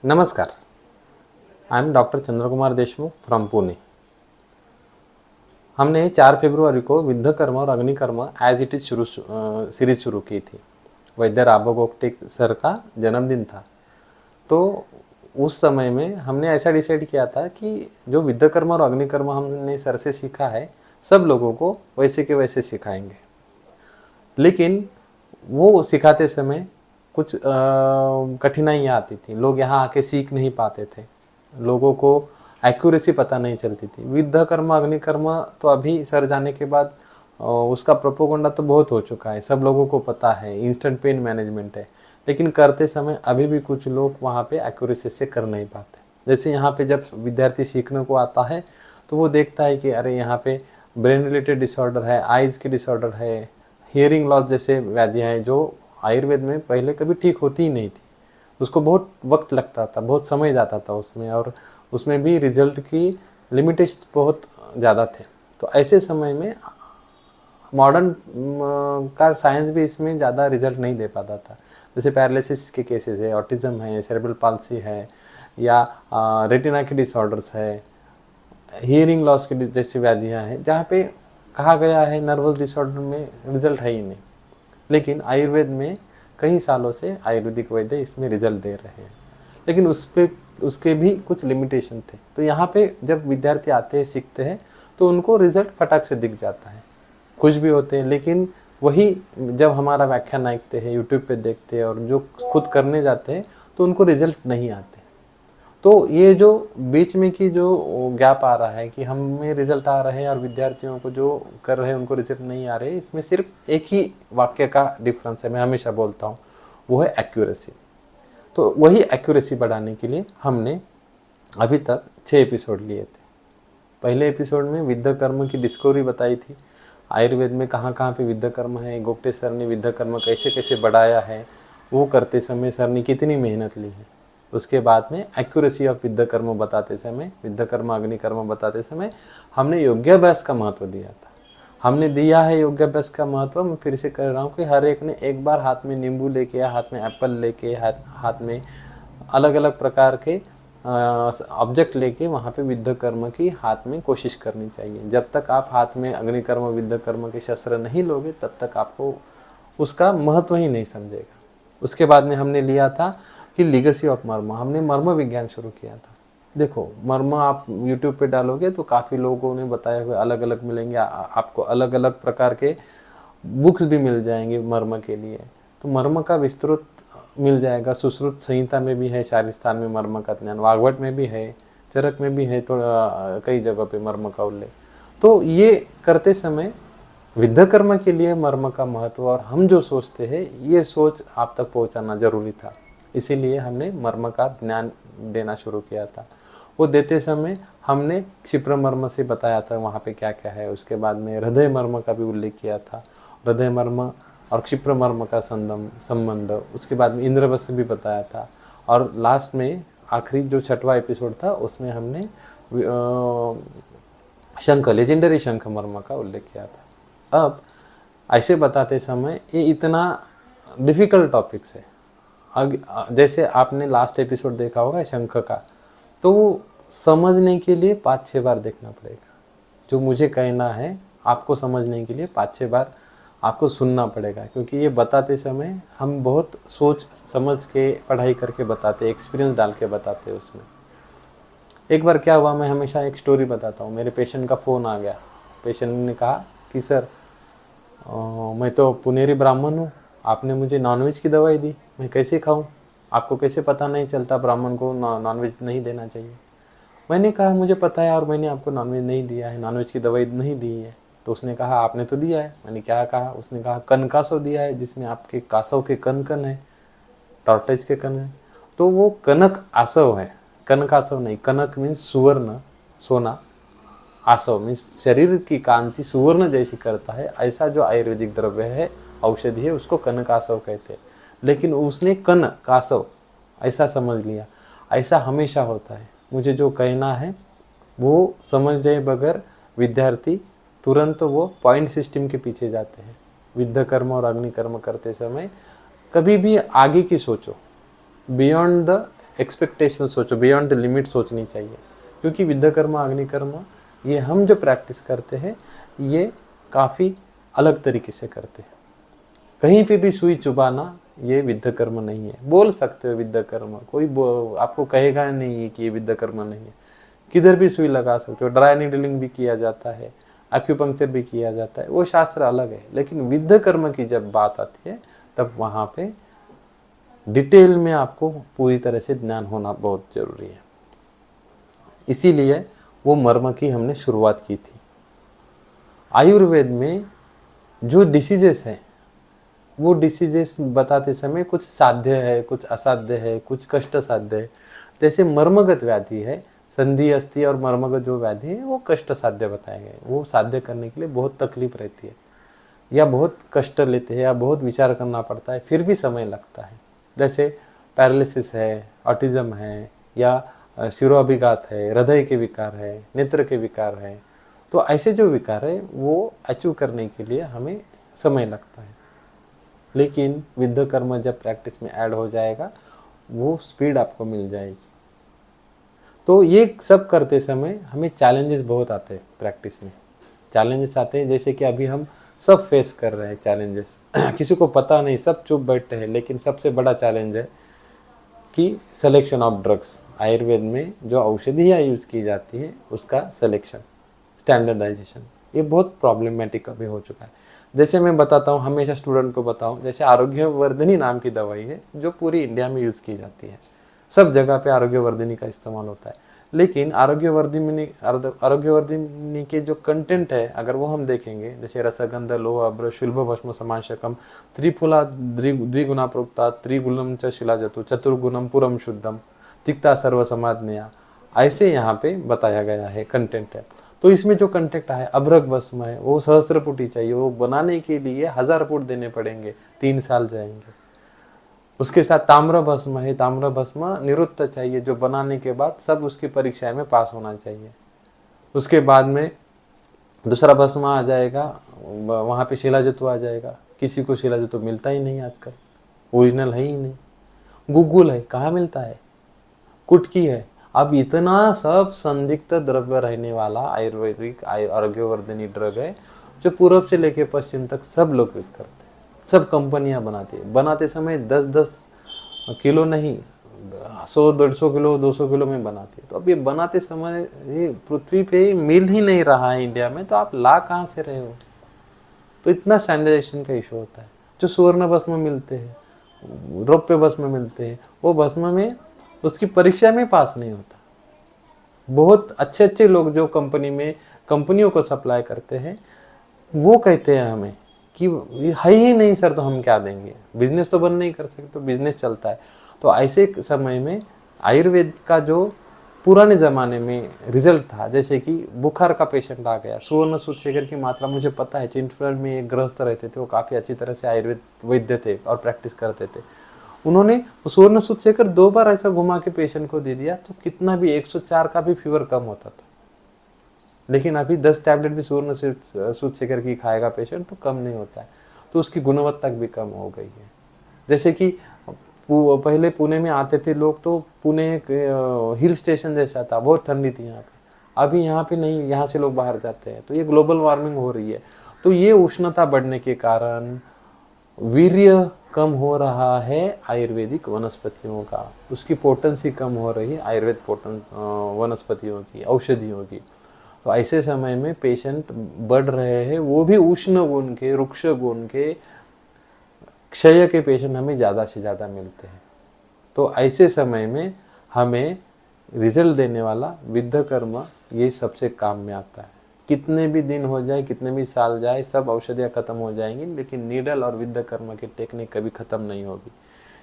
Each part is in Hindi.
नमस्कार, I am doctor Chandra Kumar Deshmukh from Pune. हमने 4 फरवरी को विद्ध कर्म और अग्निकर्म एज इट इज़ सीरीज शुरू की थी। वैद्य राबो गोगटे सर का जन्मदिन था, तो उस समय में हमने ऐसा डिसाइड किया था कि जो विद्ध कर्म और अग्निकर्म हमने सर से सीखा है, सब लोगों को वैसे के वैसे सिखाएंगे। लेकिन वो सिखाते समय कुछ कठिनाइयाँ आती थी। लोग यहाँ आके सीख नहीं पाते थे, लोगों को एक्यूरेसी पता नहीं चलती थी। विद्ध कर्म अग्निकर्म तो अभी सर जाने के बाद उसका प्रोपोगंडा तो बहुत हो चुका है, सब लोगों को पता है, इंस्टेंट पेन मैनेजमेंट है। लेकिन करते समय अभी भी कुछ लोग वहाँ पे एक्यूरेसी से कर नहीं पाते। जैसे यहाँ पे जब विद्यार्थी सीखने को आता है तो वो देखता है कि अरे यहाँ पे ब्रेन रिलेटेड डिसऑर्डर है, आइज़ की डिसऑर्डर है, हियरिंग लॉस जैसे व्याधियाँ हैं जो आयुर्वेद में पहले कभी ठीक होती ही नहीं थी। उसको बहुत वक्त लगता था, बहुत समय जाता था उसमें, और उसमें भी रिजल्ट की लिमिटेशन बहुत ज़्यादा थे। तो ऐसे समय में मॉडर्न का साइंस भी इसमें ज़्यादा रिजल्ट नहीं दे पाता था। जैसे पैरालिसिस के केसेस है, ऑटिज़म है, सेरेब्रल पाल्सी है, या रेटिना के डिसऑर्डर्स है, हियरिंग लॉस की जैसी व्याधियाँ हैं, जहाँ पे कहा गया है नर्वस डिसऑर्डर में रिजल्ट है ही नहीं। लेकिन आयुर्वेद में कई सालों से आयुर्वेदिक वैद्य इसमें रिजल्ट दे रहे हैं, लेकिन उसके भी कुछ लिमिटेशन थे। तो यहाँ पे जब विद्यार्थी आते हैं, सीखते हैं, तो उनको रिजल्ट फटाक से दिख जाता है, खुश भी होते हैं। लेकिन वही जब हमारा व्याख्यान देखते हैं, यूट्यूब पे देखते हैं और जो खुद करने जाते हैं, तो उनको रिजल्ट नहीं आते। तो ये जो बीच में की जो गैप आ रहा है कि हमें रिजल्ट आ रहे हैं और विद्यार्थियों को जो कर रहे हैं उनको रिजल्ट नहीं आ रहे, इसमें सिर्फ एक ही वाक्य का डिफरेंस है। मैं हमेशा बोलता हूँ, वो है एक्यूरेसी। तो वही एक्यूरेसी बढ़ाने के लिए हमने अभी तक 6 एपिसोड लिए थे। पहले एपिसोड में विद्ध कर्म की डिस्कवरी बताई थी, आयुर्वेद में कहाँ कहाँ पे विद्ध कर्म है, गोगटे सर ने विद्ध कर्म कैसे कैसे बढ़ाया है, वो करते समय सर ने कितनी मेहनत ली है। उसके बाद में एक्यूरेसी ऑफ विद्ध कर्म बताते समय, विद्ध कर्म अग्निकर्म बताते समय हमने योगाभ्यास का महत्व दिया था। हमने दिया है योगाभ्यास का महत्व। मैं फिर से कह रहा हूँ कि हर एक ने एक बार हाथ में नींबू लेके या हाथ में एप्पल लेके, हाथ में अलग अलग प्रकार के ऑब्जेक्ट लेके वहाँ पे विद्ध कर्म की हाथ में कोशिश करनी चाहिए। जब तक आप हाथ में अग्निकर्म विद्ध कर्म के शस्त्र नहीं लोगे, तब तक आपको उसका महत्व ही नहीं समझेगा। उसके बाद में हमने लिया था कि लीगेसी ऑफ मर्म, हमने मर्म विज्ञान शुरू किया था। देखो, मर्म आप यूट्यूब पे डालोगे तो काफ़ी लोगों ने बताए हुए अलग अलग मिलेंगे, आपको अलग अलग प्रकार के बुक्स भी मिल जाएंगे मर्म के लिए। तो मर्म का विस्तृत मिल जाएगा, सुश्रुत संहिता में भी है, शारिस्तान में मर्म का ज्ञान, वाग्भट में भी है, चरक में भी है, तो कई जगह पे मर्म का उल्लेख। तो ये करते समय विद्ध कर्म के लिए मर्म का महत्व और हम जो सोचते हैं, ये सोच आप तक पहुंचाना जरूरी था। इसीलिए हमने मर्म का ज्ञान देना शुरू किया था। वो देते समय हमने क्षिप्र मर्म से बताया था वहाँ पे क्या क्या है। उसके बाद में हृदय मर्म का भी उल्लेख किया था, हृदय मर्म और क्षिप्र मर्म का संबंध। उसके बाद में इंद्रवत भी बताया था, और लास्ट में आखिरी जो 6वां एपिसोड था उसमें हमने शंख, लेजेंडरी शंख मर्म का उल्लेख किया था। अब ऐसे बताते समय ये इतना डिफ़िकल्ट टॉपिक्स है। जैसे आपने लास्ट एपिसोड देखा होगा शंख का, तो समझने के लिए 5-6 बार देखना पड़ेगा। जो मुझे कहना है, आपको समझने के लिए 5-6 बार आपको सुनना पड़ेगा, क्योंकि ये बताते समय हम बहुत सोच समझ के पढ़ाई करके बताते, एक्सपीरियंस डाल के बताते उसमें। एक बार क्या हुआ, मैं हमेशा एक स्टोरी बताता हूँ। मेरे पेशेंट का फ़ोन आ गया। पेशेंट ने कहा कि सर मैं तो पुनेरी ब्राह्मण हूँ, आपने मुझे नॉनवेज की दवाई दी, मैं कैसे खाऊँ? आपको कैसे पता नहीं चलता ब्राह्मण को नॉनवेज नहीं देना चाहिए? मैंने कहा मुझे पता है और मैंने आपको नॉनवेज नहीं दिया है, नॉनवेज की दवाई नहीं दी है। तो उसने कहा आपने तो दिया है। मैंने क्या कहा? उसने कहा कन कासव दिया है, जिसमें आपके कासव के कन कन है, टॉर्टोइज के कन है। तो वो कनक आसव है, कनक आसव नहीं। कनक मीन्स सुवर्ण, सोना, आसव मीन्स शरीर की कांति सुवर्ण जैसी करता है। ऐसा जो आयुर्वेदिक द्रव्य है, औषधि है, उसको कनक आसव कहते हैं। लेकिन उसने कन कासव ऐसा समझ लिया। ऐसा हमेशा होता है। मुझे जो कहना है वो समझ जाए बगैर विद्यार्थी तुरंत वो पॉइंट सिस्टम के पीछे जाते हैं। विद्ध कर्म और अग्निकर्म करते समय कभी भी आगे की सोचो, बियॉन्ड द एक्सपेक्टेशन सोचो, बियॉन्ड द लिमिट सोचनी चाहिए। क्योंकि विद्या कर्म अग्नि कर्म ये हम जो प्रैक्टिस करते हैं ये काफ़ी अलग तरीके से करते हैं। कहीं पे भी सुई चुबाना ये विद्या कर्म नहीं है। बोल सकते हो विद्या कर्म, कोई आपको कहेगा नहीं कि ये विद्या कर्म नहीं है। किधर भी सुई लगा सकते हो, ड्राई नीडलिंग भी किया जाता है, एक्यूपंक्चर भी किया जाता है, वो शास्त्र अलग है। लेकिन विद्या कर्म की जब बात आती है तब वहाँ पे डिटेल में आपको पूरी तरह से ज्ञान होना बहुत ज़रूरी है। इसीलिए वो मर्म की हमने शुरुआत की थी। आयुर्वेद में जो डिसीजेस हैं वो डिसीजेस बताते समय कुछ साध्य है, कुछ असाध्य है, कुछ कष्ट साध्य है। जैसे मर्मगत व्याधि है, संधि अस्थि और मर्मगत जो व्याधि है वो कष्ट साध्य बताए गए। वो साध्य करने के लिए बहुत तकलीफ रहती है या बहुत कष्ट लेते हैं या बहुत विचार करना पड़ता है, फिर भी समय लगता है। जैसे पैरालिसिस है, ऑटिज्म है या शिरोअभिघात है, हृदय के विकार है, नेत्र के विकार है। तो ऐसे जो विकार है वो अचीव करने के लिए हमें समय लगता है। लेकिन विद्या कर्म जब प्रैक्टिस में ऐड हो जाएगा वो स्पीड आपको मिल जाएगी। तो ये सब करते समय हमें चैलेंजेस बहुत आते हैं प्रैक्टिस में। चैलेंजेस आते हैं जैसे कि अभी हम सब फेस कर रहे हैं चैलेंजेस किसी को पता नहीं, सब चुप बैठे हैं। लेकिन सबसे बड़ा चैलेंज है कि सिलेक्शन ऑफ ड्रग्स। आयुर्वेद में जो औषधियाँ यूज़ की जाती है उसका सिलेक्शन, स्टैंडर्डाइजेशन, ये बहुत प्रॉब्लमेटिक अभी हो चुका है। जैसे मैं बताता हूँ, हमेशा स्टूडेंट को बताऊँ, जैसे आरोग्यवर्धिनी नाम की दवाई है जो पूरी इंडिया में यूज़ की जाती है। सब जगह पे आरोग्यवर्धिनी का इस्तेमाल होता है। लेकिन आरोग्यवर्धिनी के जो कंटेंट है अगर वो हम देखेंगे, जैसे रसगंध लोह अभ्र शुल्भ भस्म समाशकम त्रिफुला द्विगुणा प्रोक्ता त्रिगुणम च शिलाजतु चतुर्गुणम पुरम शुद्धम तिक्ता सर्व समाज्ञया, ऐसे यहाँ पे बताया गया है कंटेंट है। तो इसमें जो कंटेंट है अभ्रक भस्म है वो सहस्त्र फुटी चाहिए, वो बनाने के लिए 1000 फुट देने पड़ेंगे, 3 साल जाएंगे। उसके साथ ताम्र भस्म है, ताम्र भस्म निरुक्त चाहिए जो बनाने के बाद सब उसकी परीक्षा में पास होना चाहिए। उसके बाद में दूसरा भस्म आ जाएगा, वहाँ पे शिलाजतु आ जाएगा। किसी को शिलाजतु मिलता ही नहीं आजकल, ओरिजिनल है ही नहीं। गुग्गुल है, कहाँ मिलता है? कुटकी है। अब इतना सब संदिग्ध द्रव्य रहने वाला आयुर्वेदिक आरोग्यवर्धिनी ड्रग है जो पूर्व से लेकर पश्चिम तक सब लोग यूज़ करते हैं, सब कंपनियां बनाती है। बनाते समय 10-10 किलो नहीं, 100-150 किलो 200 किलो में बनाती है। तो अब ये बनाते समय ये पृथ्वी पे मिल ही नहीं रहा है इंडिया में, तो आप ला कहाँ से रहे हो? तो इतना स्टैंडर्डाइजेशन का इशू होता है। जो स्वर्ण भस्म मिलते हैं, रौप्य भस्म मिलते हैं, वो भस्म में उसकी परीक्षा में पास नहीं होता। बहुत अच्छे अच्छे लोग जो कंपनियों को सप्लाई करते हैं वो कहते हैं हमें कि है ही नहीं सर, तो हम क्या देंगे, बिजनेस तो बंद नहीं कर सकते, तो बिजनेस चलता है। तो ऐसे समय में आयुर्वेद का जो पुराने ज़माने में रिजल्ट था, जैसे कि बुखार का पेशेंट आ गया, सुवर्ण सूतशेखर की मात्रा मुझे पता है, चिंतफील्ड में एक गृहस्थ रहते थे, वो काफ़ी अच्छी तरह से आयुर्वेद वैद्य थे और प्रैक्टिस करते थे। उन्होंने सुवर्ण सूतशेखर 2 बार ऐसा घुमा के पेशेंट को दे दिया तो कितना भी 104 का भी फीवर कम होता था। लेकिन अभी 10 टैबलेट भी सुवर्ण सूतशेखर की खाएगा पेशेंट तो कम नहीं होता है, तो उसकी गुणवत्ता भी कम हो गई है। जैसे कि पहले पुणे में आते थे लोग, तो पुणे एक हिल स्टेशन जैसा था, बहुत ठंडी थी यहाँ पे। अभी यहाँ पे नहीं, यहाँ से लोग बाहर जाते हैं। तो ये ग्लोबल वार्मिंग हो रही है, तो ये उष्णता बढ़ने के कारण वीर्य कम हो रहा है आयुर्वेदिक वनस्पतियों का, उसकी पोटेंसी कम हो रही है आयुर्वेद वनस्पतियों की, औषधियों की। तो ऐसे समय में पेशेंट बढ़ रहे हैं, वो भी उष्ण गुण के, रुक्ष गुण के, क्षय के पेशेंट हमें ज़्यादा से ज़्यादा मिलते हैं। तो ऐसे समय में हमें रिजल्ट देने वाला विद्या कर्म ये सबसे काम में आता है। कितने भी दिन हो जाए, कितने भी साल जाए, सब औषधियाँ खत्म हो जाएंगी, लेकिन नीडल और विद्या कर्म की टेक्निक कभी ख़त्म नहीं होगी।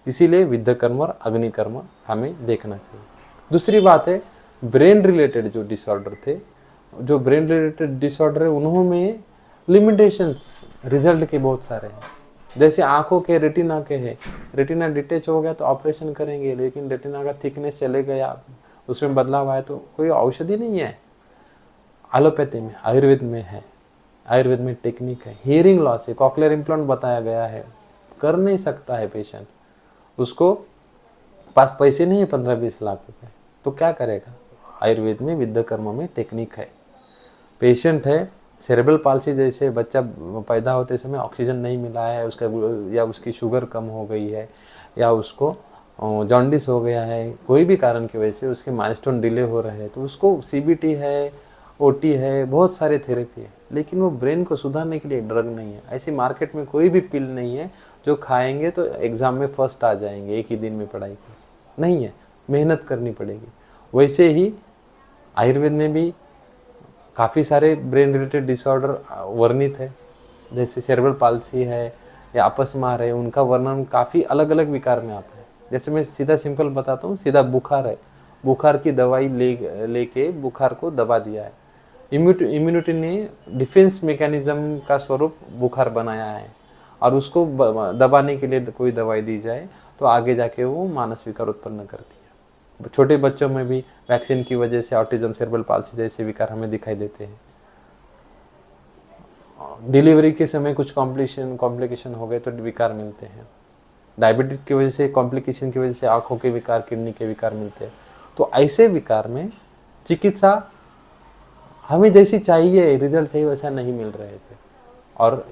इसीलिए विद्या कर्म और अग्नि कर्म हमें देखना चाहिए। दूसरी बात है, ब्रेन रिलेटेड जो डिसऑर्डर थे, जो ब्रेन रिलेटेड डिसऑर्डर है उन्होंने लिमिटेशंस रिजल्ट के बहुत सारे हैं। जैसे आंखों के रेटिना के हैं, रेटिना डिटेच हो गया तो ऑपरेशन करेंगे, लेकिन रेटिना का थिकनेस चले गया, उसमें बदलाव आया तो कोई औषधि नहीं है। एलोपैथी में, आयुर्वेद में है, आयुर्वेद में टेक्निक है। हियरिंग लॉस है, कॉक्लियर इम्प्लांट बताया गया है, कर नहीं सकता है पेशेंट, उसको पास पैसे नहीं है 15-20 लाख रुपए, तो क्या करेगा? आयुर्वेद में विद्याकर्म में टेक्निक है। पेशेंट है, सेरेब्रल पाल्सी जैसे बच्चा पैदा होते समय ऑक्सीजन नहीं मिला है उसका, या उसकी शुगर कम हो गई है, या उसको जॉन्डिस हो गया है, कोई भी कारण की वजह से उसके माइलस्टोन डिले हो रहे हैं, तो उसको सीबीटी है, ओटी है, बहुत सारे थेरेपी है, लेकिन वो ब्रेन को सुधारने के लिए ड्रग नहीं है। ऐसी मार्केट में कोई भी पिल नहीं है जो खाएंगे तो एग्ज़ाम में फर्स्ट आ जाएंगे एक ही दिन में पढ़ाई कर, नहीं है, मेहनत करनी पड़ेगी। वैसे ही आयुर्वेद में भी काफ़ी सारे ब्रेन रिलेटेड डिसऑर्डर वर्णित है, जैसे सेरेब्रल पाल्सी है या अपस्मार है, उनका वर्णन काफ़ी अलग अलग विकार में आता है। जैसे मैं सीधा सिंपल बताता हूँ, सीधा बुखार है, बुखार की दवाई लेके बुखार को दबा दिया है, इम्यूनिटी ने डिफेंस मैकेनिज्म का स्वरूप बुखार बनाया है, और उसको दबाने के लिए कोई दवाई दी जाए तो आगे जाके वो मानस विकार उत्पन्न करती है। छोटे बच्चों में भी वैक्सीन की वजह से ऑटिज्म, सेरेब्रल पाल्सी जैसे विकार हमें दिखाई देते हैं। डिलीवरी के समय कुछ कॉम्प्लिकेशन हो गए तो विकार मिलते हैं। डायबिटीज की वजह से, कॉम्प्लिकेशन की वजह से आँखों के विकार, किडनी के विकार मिलते हैं। तो ऐसे विकार में चिकित्सा हमें जैसी चाहिए, रिजल्ट चाहिए वैसा नहीं मिल रहे थे, और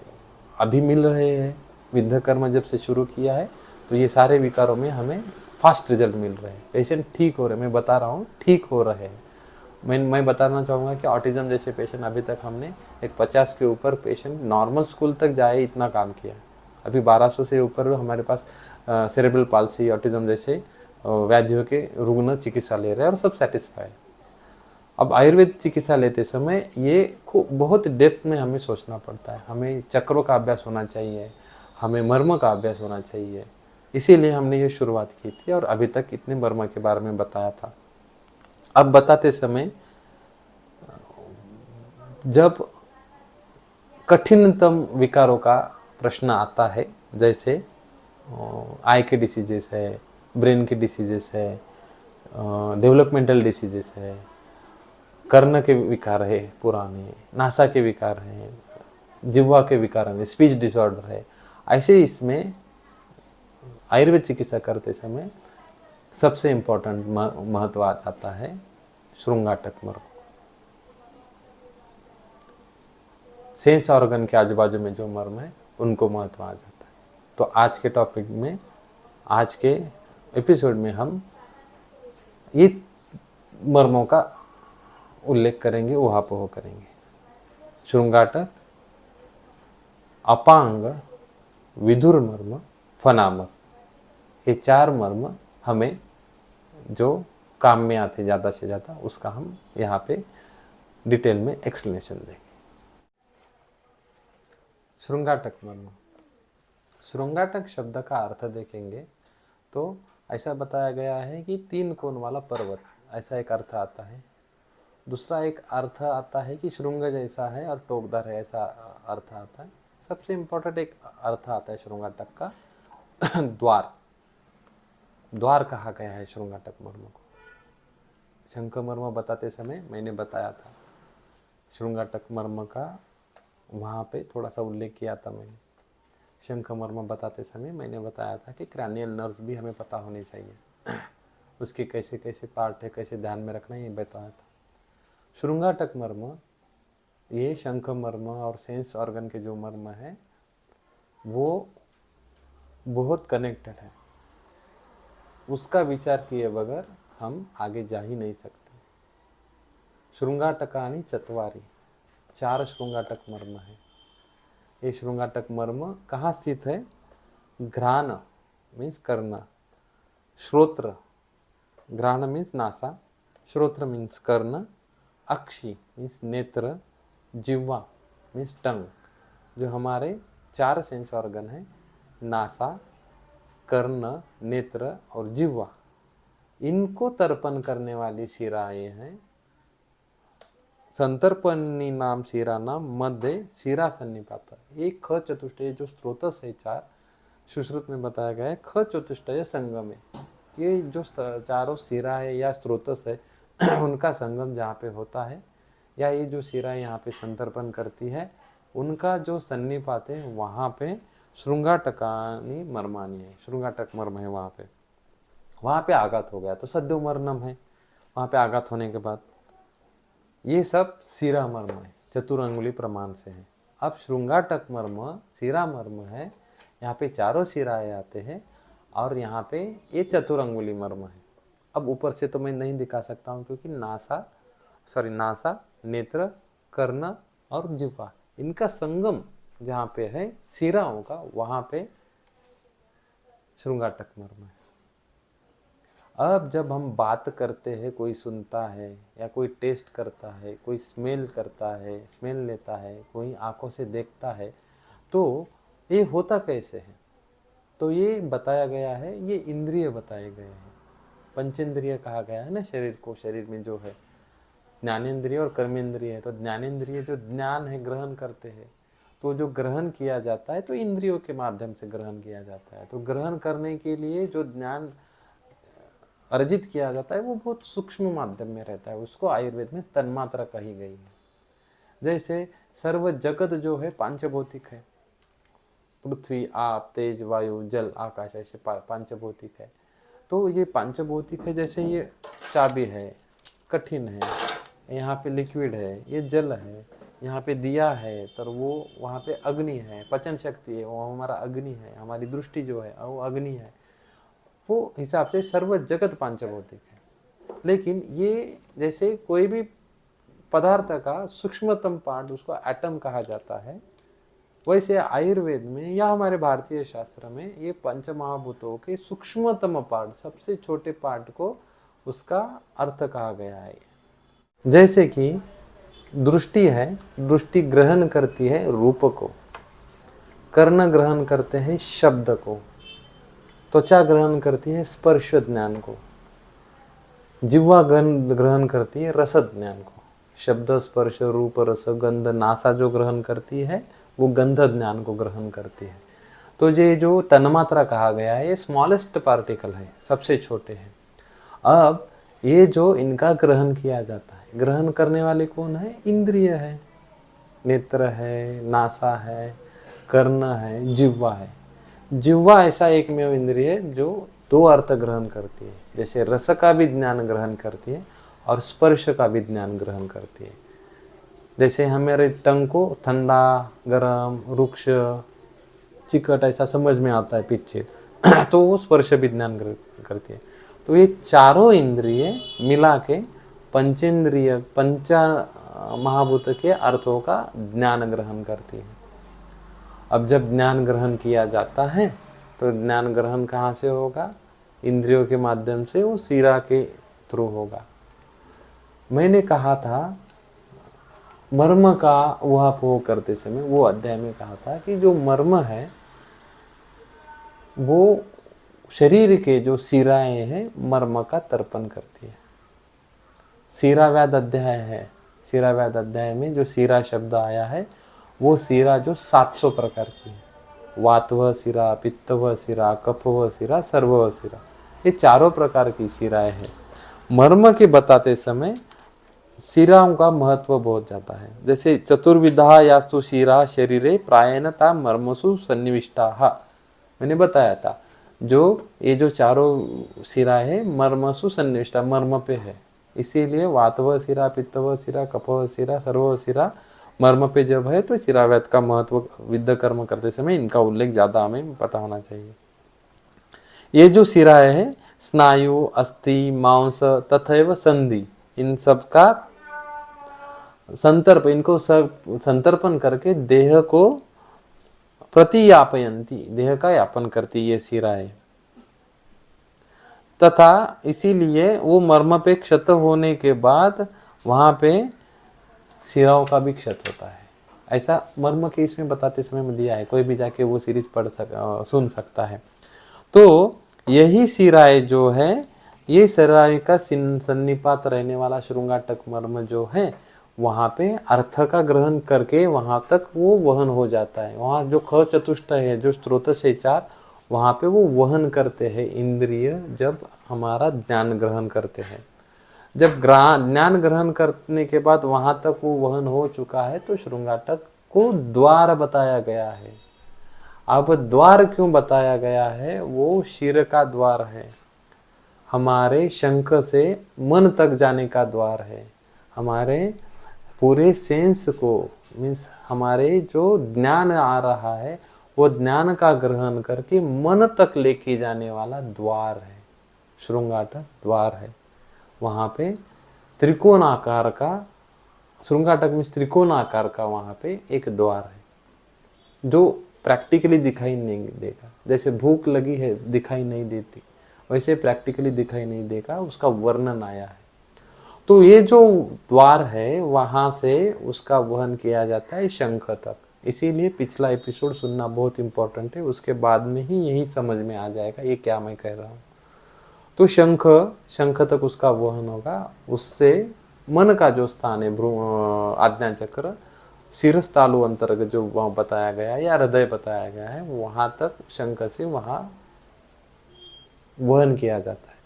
अभी मिल रहे हैं। विद्याकर्म जब से शुरू किया है तो ये सारे विकारों में हमें फास्ट रिजल्ट मिल रहे हैं, पेशेंट ठीक हो रहे हैं। मैं बता रहा हूँ ठीक हो रहे हैं। मैं बताना चाहूँगा कि ऑटिज्म जैसे पेशेंट अभी तक हमने एक 50 के ऊपर पेशेंट नॉर्मल स्कूल तक जाए इतना काम किया। अभी 1200 से ऊपर हमारे पास सेरेब्रल पाल्सी, ऑटिज्म जैसे व्याधियों के रुग्ण चिकित्सा ले रहे हैं और सब सेटिस्फाइड। अब आयुर्वेद चिकित्सा लेते समय ये को बहुत डेप्थ में हमें सोचना पड़ता है। हमें चक्रों का अभ्यास होना चाहिए, हमें मर्म का अभ्यास होना चाहिए, इसीलिए हमने ये शुरुआत की थी और अभी तक इतने मर्म के बारे में बताया था। अब बताते समय जब कठिनतम विकारों का प्रश्न आता है, जैसे आई के डिसीजेस है, ब्रेन के डिसीजेस है, डेवलपमेंटल डिसीजेस है, कर्ण के विकार है पुराने, नासा के विकार हैं, जिह्वा के विकार हैं, स्पीच डिसऑर्डर है, ऐसे इसमें आयुर्वेद चिकित्सा करते समय सबसे इम्पोर्टेंट महत्व आ जाता है श्रृंगाटक मर्म। सेंस ऑर्गन के आजू बाजू में जो मर्म है उनको महत्व आ जाता है। तो आज के टॉपिक में, आज के एपिसोड में हम ये मर्मों का उल्लेख करेंगे, ऊहापोह करेंगे। श्रृंगाटक, अपांग, विधुर मर्म, फनामर, ये 4 मर्म हमें जो काम में आते ज़्यादा से ज़्यादा, उसका हम यहाँ पे डिटेल में एक्सप्लेनेशन देंगे। श्रृंगाटक मर्म, श्रृंगाटक शब्द का अर्थ देखेंगे तो ऐसा बताया गया है कि 3 कोण वाला पर्वत, ऐसा एक अर्थ आता है। दूसरा एक अर्थ आता है कि श्रृंग जैसा है और टोकदार है, ऐसा अर्थ आता है। सबसे इम्पोर्टेंट एक अर्थ आता है श्रृंगाटक का द्वार, द्वार कहा गया है श्रृंगाटक मर्म को। शंख मर्म बताते समय मैंने बताया था, श्रृंगाटक मर्म का वहाँ पे थोड़ा सा उल्लेख किया था मैंने। शंख मर्म बताते समय मैंने बताया था कि क्रैनियल नर्व्स भी हमें पता होने चाहिए, उसके कैसे कैसे पार्ट है, कैसे ध्यान में रखना है, ये बताया था। श्रृंगाटक मर्म, ये शंख मर्म और सेंस ऑर्गन के जो मर्म है वो बहुत कनेक्टेड है, उसका विचार किए बगैर हम आगे जा ही नहीं सकते। श्रृंगाटकानि चत्वारि, 4 श्रृंगाटक मर्म है। ये श्रृंगाटक मर्म कहाँ स्थित है? घ्राण मीन्स कर्ण, श्रोत्र, घ्राण मीन्स नासा, श्रोत्र मीन्स कर्ण, अक्षि मीन्स नेत्र, जिह्वा मीन्स टंग। जो हमारे 4 सेंस ऑर्गन है, नासा, कर्ण, नेत्र और जिह्वा, इनको तर्पण करने वाली शिराएं हैं। संतर्पणी नाम शिरा नाम मध्य शिरा सन्निपात। एक ख चतुष्टय जो स्रोतस है 4, सुश्रुत में बताया गया है ख चतुष्टय संगम है। ये जो चारों शिरा है या स्रोतस है उनका संगम जहाँ पे होता है, या ये जो शिरा यहाँ पे संतर्पण करती है, उनका जो सन्निपात है वहाँ पे श्रृंगाटकानि मर्मानि है, श्रृंगाटक मर्म है वहाँ पे। वहाँ पे आघात हो गया तो सद्यो मरणम है, वहाँ पे आघात होने के बाद। ये सब सिरा मर्म है, चतुरंगुली प्रमाण से है। अब श्रृंगाटक मर्म सिरा मर्म है, यहाँ पे चारों सिराए आते हैं और यहाँ पे ये चतुरंगुली मर्म है। अब ऊपर से तो मैं नहीं दिखा सकता हूँ क्योंकि नासा, नेत्र, कर्ण और जिह्वा, इनका संगम जहाँ पे है सिराओं का, वहाँ पे श्रृंगाटक मर्म है। अब जब हम बात करते हैं, कोई सुनता है या कोई टेस्ट करता है, कोई स्मेल करता है, स्मेल लेता है, कोई आंखों से देखता है, तो ये होता कैसे है? तो ये बताया गया है, ये इंद्रिय बताए गए हैं, पंचेंद्रिय कहा गया है ना शरीर को। शरीर में जो है ज्ञानेंद्रिय और कर्मेंद्रिय है, तो ज्ञानेंद्रिय जो ज्ञान है ग्रहण करते हैं, तो जो ग्रहण किया जाता है तो इंद्रियों के माध्यम से ग्रहण किया जाता है। तो ग्रहण करने के लिए जो ज्ञान अर्जित किया जाता है वो बहुत सूक्ष्म माध्यम में रहता है, उसको आयुर्वेद में तन्मात्रा कही गई है। जैसे सर्व जगत जो है पांचभौतिक है, पृथ्वी, आप, तेज, वायु, जल, आकाश, ऐसे पांचभौतिक है। तो ये पांचभौतिक है, जैसे ये चाबी है, कठिन है, यहाँ पे लिक्विड है, ये जल है, यहाँ पे दिया है, तो वो वहाँ पे अग्नि है, पचन शक्ति है, वो हमारा अग्नि है, हमारी दृष्टि जो है वो अग्नि है। वो हिसाब से सर्व जगत पांचभौतिक है। लेकिन ये जैसे कोई भी पदार्थ का सूक्ष्मतम पार्ट उसको एटम कहा जाता है, वैसे आयुर्वेद में या हमारे भारतीय शास्त्र में ये पंच महाभूतों के सूक्ष्मतम पार्ट, सबसे छोटे पार्ट को उसका अर्थ कहा गया है। जैसे कि दृष्टि है, दृष्टि ग्रहण करती है रूप को, कर्ण ग्रहण करते हैं शब्द को, त्वचा ग्रहण करती है स्पर्श ज्ञान को, जिह्वा ग्रहण करती है रस ज्ञान को, शब्द, स्पर्श, रूप, रस, गंध, नासा जो ग्रहण करती है वो गंध ज्ञान को ग्रहण करती है। तो ये जो तन्मात्रा कहा गया है ये स्मॉलेस्ट पार्टिकल है, सबसे छोटे हैं। अब ये जो इनका ग्रहण किया जाता है, ग्रहण करने वाले कौन है? इंद्रिय है, नेत्र है, नासा है, कर्ण है, जिह्वा है। जिह्वा ऐसा एकमेव इंद्रिय है जो दो अर्थ ग्रहण करती है, जैसे रस का भी ज्ञान ग्रहण करती है और स्पर्श का भी ज्ञान ग्रहण करती है। जैसे हमारे टंग को ठंडा, गरम, रुक्ष, चिकट ऐसा समझ में आता है पीछे तो वो स्पर्श भी ज्ञान करती है। तो ये चारों इंद्रिय मिला के पंचेंद्रिय, पंचा महाभूत के अर्थों का ज्ञान ग्रहण करती है। अब जब ज्ञान ग्रहण किया जाता है तो ज्ञान ग्रहण कहाँ से होगा? इंद्रियों के माध्यम से, वो सिरा के थ्रू होगा। मैंने कहा था मर्म का ऊहापोह करते समय, वो अध्याय में कहा था कि जो मर्म है वो शरीर के जो सिराएं हैं मर्म का तर्पण करती है। सिराव्याध अध्याय है, सिराव्याध अध्याय में जो सिरा शब्द आया है वो सिरा जो 700 प्रकार की है, वातव सिरा, पित्तव सिरा, कफव सिरा, सर्वव सिरा, ये चारों प्रकार की सिराएं हैं। मर्म के बताते समय सिराओं का महत्व बहुत जाता है। जैसे चतुर्विधा यास्तु शिरा शरीरे प्रायणता मर्मसु सन्निविष्टा, मैंने बताया था जो ये जो चारों सिरा है मर्मसु सन्निविष्टा, मर्म पे है, इसीलिए वातव सिरा, पित्तव सिरा, कफव सिरा, सर्वव सिरा मर्म पे जब है तो सिराव्याध का महत्व विद्ध कर्म करते समय इनका उल्लेख ज्यादा हमें पता होना चाहिए। ये जो सिराएं है स्नायु, अस्थि, मांस तथैव संधि, इन सब का संतर्प, इनको संतर्पण करके देह को प्रतियापयंती, देह का यापन करती ये सिराएं, तथा इसीलिए वो मर्म पे क्षत होने के बाद वहां पे सिराओं का भी क्षत होता है। ऐसा मर्म के इसमें बताते समय में दिया है, कोई भी जाके वो सीरीज सुन सकता है। तो यही सिराएं जो है, ये सिराएं का सन्निपात रहने वाला श्रृंगाटक मर्म जो है वहाँ पे अर्थ का ग्रहण करके वहाँ तक वो वहन हो जाता है। वहाँ जो ख चतुष्ट है, जो स्त्रोत से चार, वहाँ पे वो वहन करते हैं इंद्रिय जब हमारा ज्ञान ग्रहण करते हैं। जब ज्ञान ग्रहण करने के बाद वहाँ तक वो वहन हो चुका है तो श्रृंगाटक को द्वार बताया गया है। अब द्वार क्यों बताया गया है? वो शिर का द्वार है। हमारे शंख से मन तक जाने का द्वार है। हमारे पूरे सेंस को, मीन्स हमारे जो ज्ञान आ रहा है वो ज्ञान का ग्रहण करके मन तक लेके जाने वाला द्वार है, श्रृंगाटक द्वार है। वहाँ पे त्रिकोण आकार का, श्रृंगाटक में त्रिकोण आकार का वहाँ पे एक द्वार है जो प्रैक्टिकली दिखाई नहीं देगा। जैसे भूख लगी है दिखाई नहीं देती, वैसे प्रैक्टिकली दिखाई नहीं देगा, उसका वर्णन आया है। तो ये जो द्वार है वहाँ से उसका वहन किया जाता है शंख तक। इसीलिए पिछला एपिसोड सुनना बहुत इंपॉर्टेंट है, उसके बाद में ही यही समझ में आ जाएगा ये क्या मैं कह रहा हूँ। तो शंख तक उसका वहन होगा, उससे मन का जो स्थान है आज्ञा चक्र, शिरस तालु अंतर्गत जो वहाँ बताया गया है या हृदय बताया गया है, वहाँ तक शंख से वहाँ वहन किया जाता है।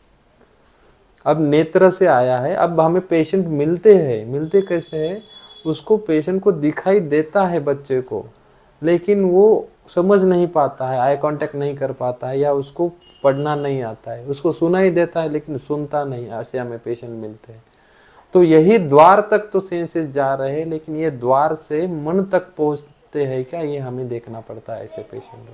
अब नेत्र से आया है, अब हमें पेशेंट मिलते हैं, मिलते कैसे है, उसको पेशेंट को दिखाई देता है बच्चे को, लेकिन वो समझ नहीं पाता है, आई कांटेक्ट नहीं कर पाता है, या उसको पढ़ना नहीं आता है, उसको सुनाई देता है लेकिन सुनता नहीं, ऐसे हमें पेशेंट मिलते हैं। तो यही द्वार तक तो सेंसेस जा रहे हैं, लेकिन ये द्वार से मन तक पहुंचते हैं क्या, ये हमें देखना पड़ता है ऐसे पेशेंट।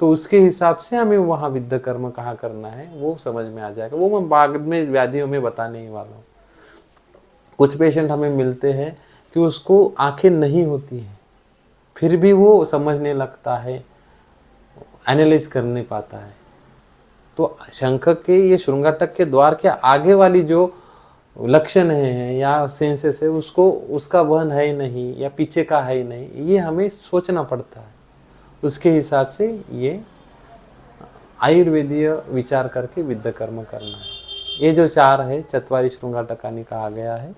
तो उसके हिसाब से हमें वहाँ विद्ध कर्म कहाँ करना है वो समझ में आ जाएगा। वो मैं बाद में व्याधियों में बताने ही वाला हूँ। कुछ पेशेंट हमें मिलते हैं कि उसको आंखें नहीं होती हैं, फिर भी वो समझने लगता है, एनालाइज कर नहीं पाता है। तो शंख के ये श्रृंगाटक के द्वार के आगे वाली जो लक्षण है या सेंसेस है, उसको उसका वहन है ही नहीं या पीछे का है ही नहीं, ये हमें सोचना पड़ता है। उसके हिसाब से ये आयुर्वेदीय विचार करके विद्ध कर्म करना है। ये जो चार है चत्वारी श्रृंगाटकानी कहा गया है।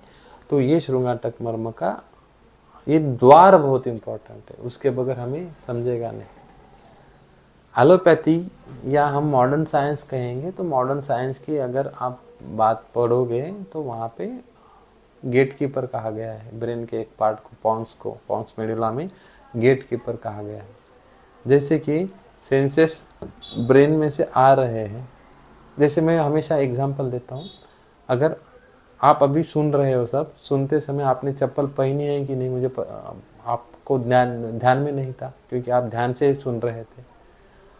तो ये श्रृंगाटक मर्म का ये द्वार बहुत इंपॉर्टेंट है, उसके बगैर हमें समझेगा नहीं। एलोपैथी या हम मॉडर्न साइंस कहेंगे तो मॉडर्न साइंस की अगर आप बात पढ़ोगे तो वहाँ पे गेट कीपर कहा गया है, ब्रेन के एक पार्ट को पॉन्स मेडुला में गेट कीपर कहा गया है। जैसे कि सेंसेस ब्रेन में से आ रहे हैं, जैसे मैं हमेशा एग्जांपल देता हूँ, अगर आप अभी सुन रहे हो, सब सुनते समय आपने चप्पल पहनी है कि नहीं, मुझे आपको ध्यान में नहीं था क्योंकि आप ध्यान से सुन रहे थे।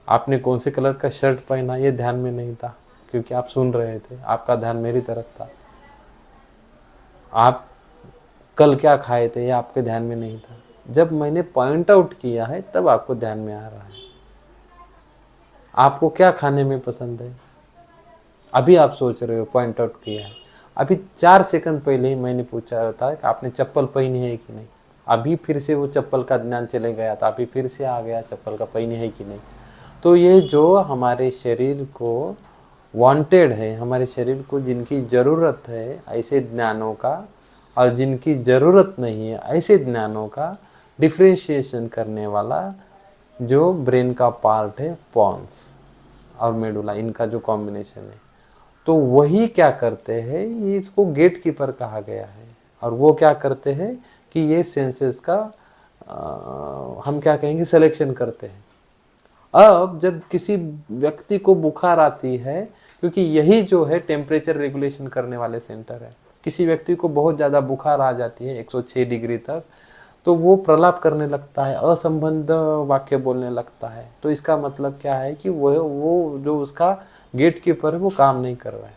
आपने कौन से कलर का शर्ट पहना ये ध्यान में नहीं था क्योंकि आप सुन रहे थे, आपका ध्यान मेरी तरफ था। आप कल क्या खाए थे ये आपके ध्यान में नहीं था, जब मैंने पॉइंट आउट किया है तब आपको ध्यान में आ रहा है। आपको क्या खाने में पसंद है, अभी आप सोच रहे हो, पॉइंट आउट किया है। अभी 4 सेकंड पहले ही मैंने पूछा होता है कि आपने चप्पल पहनी है कि नहीं, अभी फिर से वो चप्पल का ध्यान चले गया था, अभी फिर से आ गया चप्पल का पहनी है कि नहीं। तो ये जो हमारे शरीर को वांटेड है, हमारे शरीर को जिनकी ज़रूरत है ऐसे ज्ञानों का, और जिनकी ज़रूरत नहीं है ऐसे ज्ञानों का डिफ्रेंशिएशन करने वाला जो ब्रेन का पार्ट है पॉन्स और मेडुला, इनका जो कॉम्बिनेशन है, तो वही क्या करते हैं, ये इसको गेट कीपर कहा गया है। और वो क्या करते हैं कि ये सेंसेस का हम क्या कहेंगे सिलेक्शन करते हैं। अब जब किसी व्यक्ति को बुखार आती है, क्योंकि यही जो है टेम्परेचर रेगुलेशन करने वाले सेंटर है, किसी व्यक्ति को बहुत ज़्यादा बुखार आ जाती है 106 डिग्री तक, तो वो प्रलाप करने लगता है, असंबद्ध वाक्य बोलने लगता है। तो इसका मतलब क्या है कि वो जो उसका गेट कीपर है वो काम नहीं कर रहा है।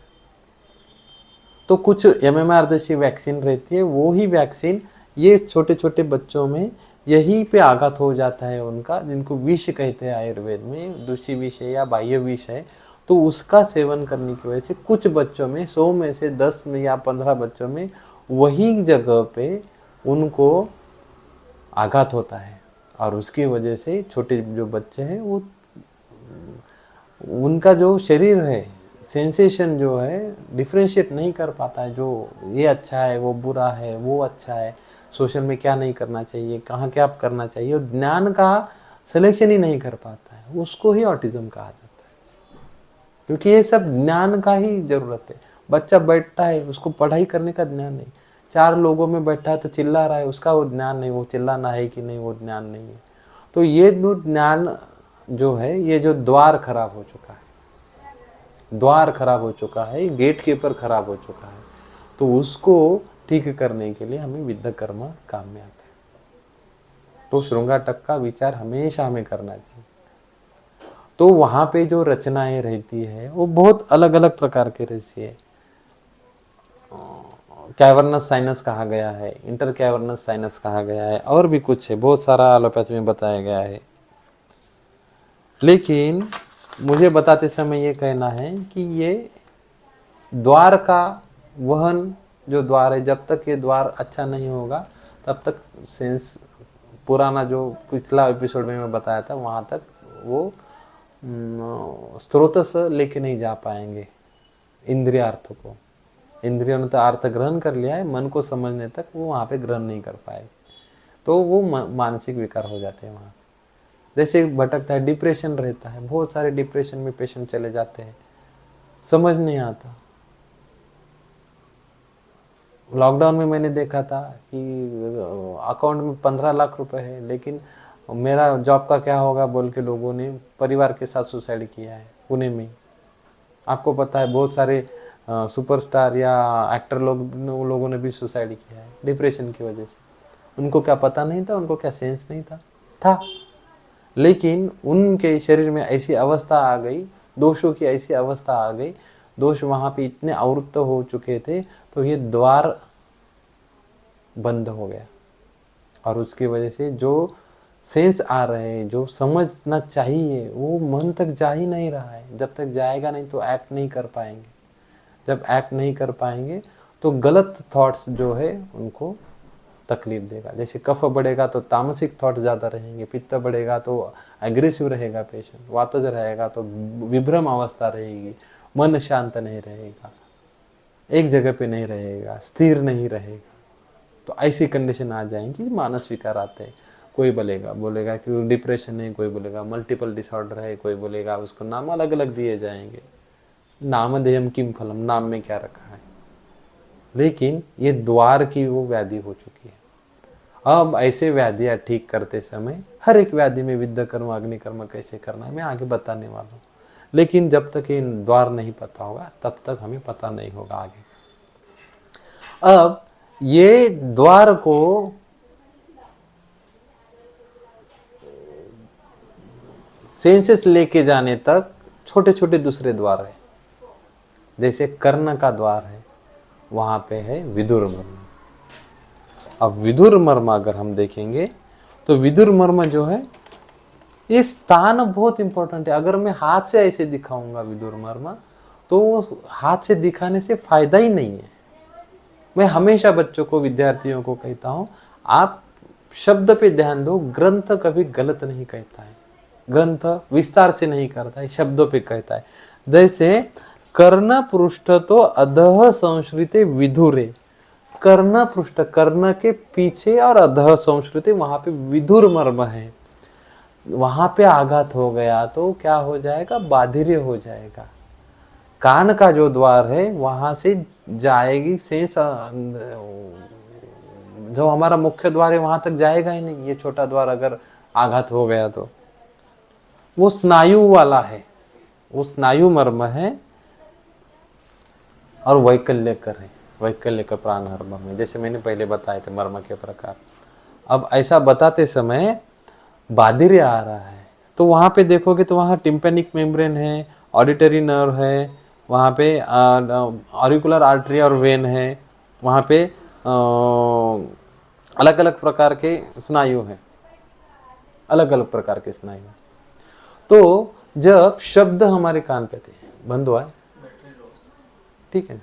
तो कुछ MMR जैसी वैक्सीन रहती है, वो ही वैक्सीन ये छोटे छोटे बच्चों में यहीं पे आघात हो जाता है उनका, जिनको विष कहते हैं आयुर्वेद में, दूषी विष है या बाह्य विष है। तो उसका सेवन करने की वजह से कुछ बच्चों में 100 में से 10 में या 15 बच्चों में वही जगह पे उनको आघात होता है, और उसकी वजह से छोटे जो बच्चे हैं वो उनका जो शरीर है सेंसेशन जो है डिफ्रेंशिएट नहीं कर पाता है, जो ये अच्छा है वो बुरा है, वो अच्छा है, सोशल में क्या नहीं करना चाहिए, कहाँ क्या करना चाहिए, और ज्ञान का सिलेक्शन ही नहीं कर पाता है, उसको ही ऑटिज्म कहा जाता है। क्योंकि ये सब ज्ञान का ही जरूरत है। बच्चा बैठता है, उसको पढ़ाई करने का ज्ञान नहीं, 4 लोगों में बैठा है तो चिल्ला रहा है, उसका वो ज्ञान नहीं, वो चिल्लाना है कि नहीं वो ज्ञान नहीं है। तो ये ज्ञान जो है, ये जो द्वार खराब हो चुका है, द्वार खराब हो चुका है, गेट कीपर खराब हो चुका है, तो उसको ठीक करने के लिए हमें विद्याकर्मा काम में आता है। तो श्रृंगाटक का विचार हमेशा हमें करना चाहिए। तो वहाँ पे जो रचनाएं रहती है वो बहुत अलग अलग प्रकार के रहती है। कैवर्नस साइनस कहा गया है, इंटर कैवर्नस साइनस कहा गया है, और भी कुछ है, बहुत सारा एलोपैथी में बताया गया है। लेकिन मुझे बताते समय ये कहना है कि ये द्वार का वहन जो द्वार है, जब तक ये द्वार अच्छा नहीं होगा तब तक सेंस, पुराना जो पिछला एपिसोड में मैं बताया था वहाँ तक वो स्रोत से लेके नहीं जा पाएंगे इंद्रियार्थ को। इंद्रियों ने तो अर्थ ग्रहण कर लिया है, मन को समझने तक वो वहाँ पे ग्रहण नहीं कर पाएंगे, तो वो मानसिक विकार हो जाते हैं वहाँ। जैसे भटकता है, डिप्रेशन रहता है, बहुत सारे डिप्रेशन में पेशेंट चले जाते हैं, समझ नहीं आता। लॉकडाउन में मैंने देखा था कि अकाउंट में 15 लाख रुपए है, लेकिन मेरा जॉब का क्या होगा बोल के लोगों ने परिवार के साथ सुसाइड किया है पुणे में। आपको पता है बहुत सारे सुपरस्टार या एक्टर लोगों ने भी सुसाइड किया है डिप्रेशन की वजह से। उनको क्या पता नहीं था, उनको क्या सेंस नहीं था, लेकिन उनके शरीर में ऐसी अवस्था आ गई, दोषों की ऐसी अवस्था आ गई, दोष वहाँ पे इतने आवृत्त हो चुके थे, तो ये द्वार बंद हो गया। और उसकी वजह से जो सेंस आ रहे हैं, जो समझना चाहिए, वो मन तक जा ही नहीं रहा है। जब तक जाएगा नहीं तो एक्ट नहीं कर पाएंगे। जब एक्ट नहीं कर पाएंगे तो गलत थॉट्स जो है उनको तकलीफ देगा। जैसे कफ बढ़ेगा तो तामसिक थॉट ज़्यादा रहेंगे, पित्त बढ़ेगा तो एग्रेसिव रहेगा पेशेंट, वातज रहेगा तो विभ्रम अवस्था रहेगी, मन शांत नहीं रहेगा, एक जगह पे नहीं रहेगा, स्थिर नहीं रहेगा। तो ऐसी कंडीशन आ जाएंगी, मानस विकार आते हैं। कोई बोलेगा कि डिप्रेशन है, कोई बोलेगा मल्टीपल डिसऑर्डर है, कोई बोलेगा, उसको नाम अलग अलग दिए जाएंगे। नामधेयम किम फलम, नाम में क्या रखा है। लेकिन ये द्वार की वो व्याधि हो चुकी है। अब ऐसे व्याधियाँ ठीक करते समय हर एक व्याधि में विद्याकर्म अग्निकर्म कैसे करना है मैं आगे बताने वाला हूँ। लेकिन जब तक ये द्वार नहीं पता होगा तब तक हमें पता नहीं होगा आगे। अब ये द्वार को सेंसेस लेके जाने तक छोटे छोटे दूसरे द्वार है। जैसे कर्ण का द्वार है, वहां पे है विदुर मर्म। अब विदुर मर्म अगर हम देखेंगे तो विदुर मर्म जो है ये स्थान बहुत इंपॉर्टेंट है। अगर मैं हाथ से ऐसे दिखाऊंगा विदुर मर्म तो हाथ से दिखाने से फायदा ही नहीं है। मैं हमेशा बच्चों को, विद्यार्थियों को कहता हूं, आप शब्द पे ध्यान दो। ग्रंथ कभी गलत नहीं कहता है, ग्रंथ विस्तार से नहीं करता है, शब्दों पे कहता है। जैसे कर्ण पृष्ठ तो अधः संश्रिते विधुरे, कर्ण पृष्ठ, कर्ण के पीछे और अधः संश्रिते, वहां पे विधुर मर्म है। वहां पे आघात हो गया तो क्या हो जाएगा, बाधिर्य हो जाएगा। कान का जो द्वार है वहां से जाएगी शेष, जो हमारा मुख्य द्वार है वहां तक जाएगा ही नहीं। ये छोटा द्वार अगर आघात हो गया तो वो स्नायु वाला है, वो स्नायु मर्म है और वैकल्यकर है, वैकल्यकर प्राणहर मर्म है। जैसे मैंने पहले बताए थे मर्म के प्रकार। अब ऐसा बताते समय बाधिर्य आ रहा है तो वहां पे देखोगे तो वहां टिम्पेनिक मेम्ब्रेन है, ऑडिटरी नर्व है, वहाँ पे ऑरिकुलर आर्टरी और वेन है, वहाँ पे अलग अलग प्रकार के स्नायु हैं, अलग अलग प्रकार के स्नायु। तो जब शब्द हमारे कान पे आते हैं, बंद हुआ है, ठीक है,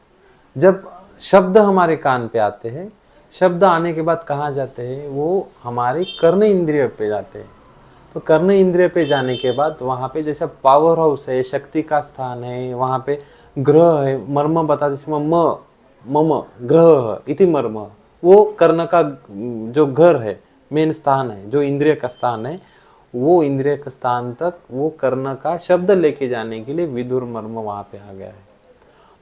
जब शब्द हमारे कान पे आते हैं, शब्द आने के बाद कहाँ जाते हैं, वो हमारे कर्ण इंद्रिय पे जाते हैं। तो कर्ण इंद्रिय पे जाने के बाद वहाँ पे जैसा पावर हाउस है, शक्ति का स्थान है, वहाँ पे ग्रह है, मर्म बता जैसे मम ग्रह इति मर्म, वो कर्ण का जो घर है, मेन स्थान है, जो इंद्रिय का स्थान है, वो इंद्रिय का स्थान तक वो कर्ण का शब्द लेके जाने के लिए विधुर मर्म वहाँ पे आ गया है।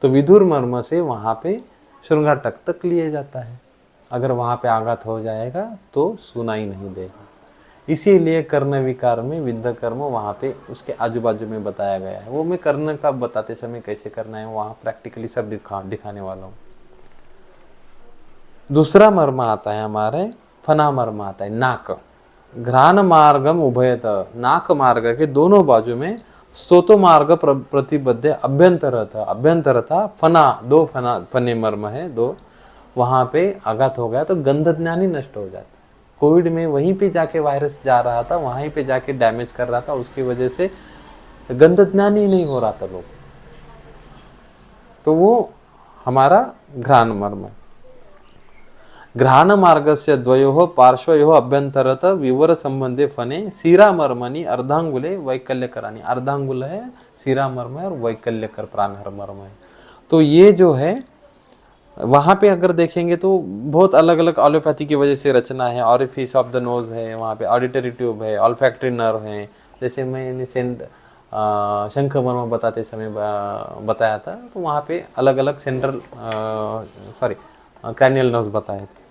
तो विधुर मर्म से वहाँ पे श्रृंगाटक तक लिए जाता है। अगर वहाँ पे आघात हो जाएगा तो सुनाई नहीं देगा। इसीलिए कर्ण विकार में विद्ध कर्म वहाँ पे उसके आजू बाजू में बताया गया है। वो मैं कर्ण का बताते समय कैसे करना है वहाँ प्रैक्टिकली सब दिखाने वाला हूँ। दूसरा मर्म आता है हमारे फना मर्म आता है नाक। घ्राण मार्गम उभयत, नाक मार्ग के दोनों बाजू में स्तोतो मार्ग प्रतिबद्ध अभ्यंतरता, अभ्यंतरता फना, दो फने मर्म है दो, वहां पे आघात हो गया तो गंध ज्ञान ही नष्ट हो जाता। कोविड में वहीं पे जाके वायरस जा रहा था, वहीं पे जाके डैमेज कर रहा था, उसकी वजह से गंध ज्ञान ही नहीं हो रहा था लोग। तो वो हमारा घ्राण मर्म है। घ्राण मार्गस्य द्वयोः पार्श्वयोः अभ्यंतरत विवर संबंधे फने शिरामर्मणि अर्धांगुले वैकल्यकरानि। अर्धांगुल है शिरामर्म है और वैकल्यकर प्राणहर मर्म है। तो ये जो है वहाँ पे अगर देखेंगे तो बहुत अलग अलग एलोपैथी की वजह से रचना है। ऑरिफिस ऑफ द नोज है, वहाँ पे ऑडिटरी ट्यूब है, ऑल्फैक्टरी नर्व है। जैसे मैंने शंख मर्म बताते समय बताया था, तो वहाँ पे अलग अलग सेंट्रल क्रैनियल नर्व्स बताए थे।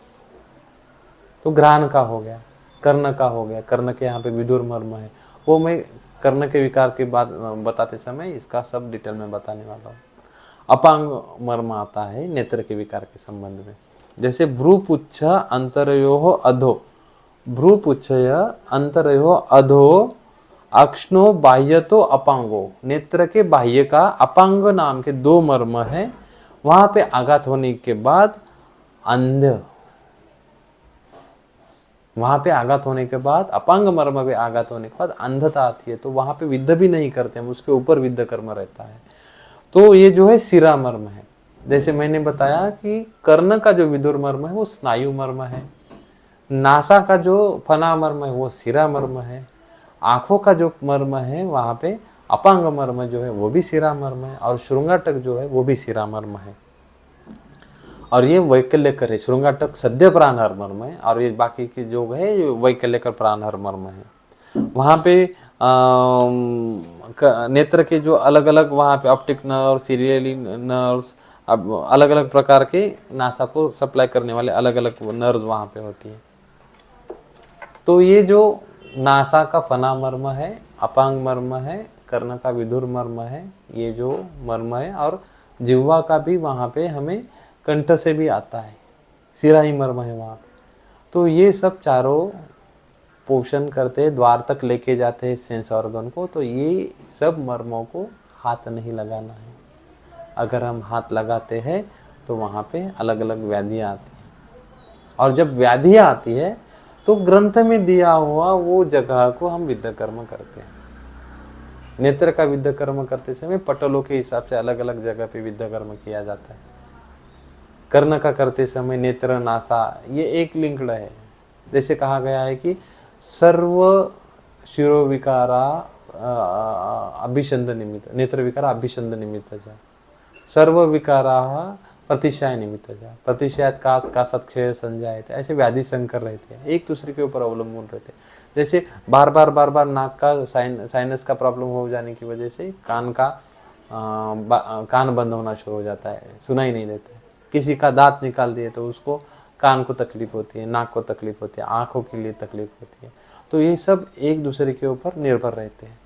तो घ्राण का हो गया, कर्ण का हो गया, कर्ण के यहाँ पे विदुर मर्म है, वो मैं कर्ण के विकार की बात बताते समय इसका सब डिटेल में बताने वाला हूँ। अपांग मर्म आता है नेत्र के विकार के संबंध में। जैसे भ्रूपुच्छ अंतरयो अधो, भ्रूपुच्छ अंतरयो अधो अक्ष्णो बाह्यतो अपांगो, नेत्र के बाह्य का अपांग नाम के दो मर्म है। वहां पे आघात होने के बाद अंध, वहां पे आघात होने के बाद अपांग मर्म पे आघात होने के बाद अंधता आती है, तो वहां पे विद्ध भी नहीं करते हम, उसके ऊपर विद्ध कर्म रहता है। तो ये जो है शिरा मर्म है। जैसे मैंने बताया कि कर्ण का जो विदुर मर्म है वो स्नायु मर्म है, नासा का जो फना मर्म है वो शिरा मर्म है, आंखों का जो मर्म है वहां पे अपांग मर्म जो है वो भी शिरा मर्म है, और श्रृंगाटक जो है वो भी शिरा मर्म है। और ये वैकल्यकर है, श्रृंगाटक सद्य प्राणहर मर्म है, और ये बाकी के जो है वैकल्यकर प्राणहर मर्म है। वहाँ पे नेत्र के जो अलग अलग वहाँ पे ऑप्टिक नर्व, सीरियली नर्व्स, अब अलग अलग प्रकार के नासा को सप्लाई करने वाले अलग अलग नर्व्स वहाँ पे होती है। तो ये जो नासा का फना मर्म है, अपांग मर्म है, कर्ण का विधुर मर्म है, ये जो मर्म है, और जिह्वा का भी वहाँ पे हमें कंठ से भी आता है, सिराही मर्म है वहाँ पे। तो ये सब चारों पोषण करते द्वार तक लेके जाते हैं सेंस ऑर्गन को। तो ये सब मर्मों को हाथ नहीं लगाना है। अगर हम हाथ लगाते हैं तो वहाँ पे अलग अलग व्याधियाँ आती हैं, और जब व्याधियाँ आती है तो ग्रंथ में दिया हुआ वो जगह को हम विद्ध कर्म करते हैं। नेत्र का विद्ध कर्म करते समय पटलों के हिसाब से अलग अलग जगह पे विद्ध कर्म किया जाता है। कर्ण का करते समय नेत्र, नासा ये एक लिंक्ड है। जैसे कहा गया है कि सर्व शिरोविकारा अभिषंद निमित्त, नेत्र विकारा अभिषंद निमित्त, सर्व विकारा प्रतिशय निमित्त, प्रतिशयात का सत्क्षय संजायते। ऐसे व्याधि संकर रहते हैं, एक दूसरे के ऊपर अवलंबन रहते हैं। जैसे बार बार नाक का साइनस का प्रॉब्लम हो जाने की वजह से कान का कान बंद होना शुरू हो जाता है, सुनाई नहीं देता है। किसी का दांत निकाल दिए तो उसको कान को तकलीफ होती है, नाक को तकलीफ होती है, आँखों के लिए तकलीफ होती है। तो ये सब एक दूसरे के ऊपर निर्भर रहते हैं,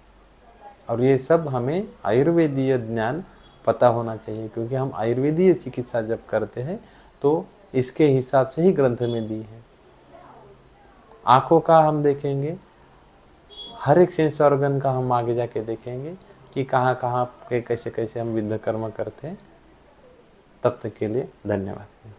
और ये सब हमें आयुर्वेदीय ज्ञान पता होना चाहिए, क्योंकि हम आयुर्वेदीय चिकित्सा जब करते हैं तो इसके हिसाब से ही ग्रंथ में दी है। आँखों का हम देखेंगे, हर एक सेंस ऑर्गन का हम आगे जाके देखेंगे कि कहाँ कहाँ के कैसे कैसे हम विद्ध कर्म करते हैं। तब तक के लिए धन्यवाद।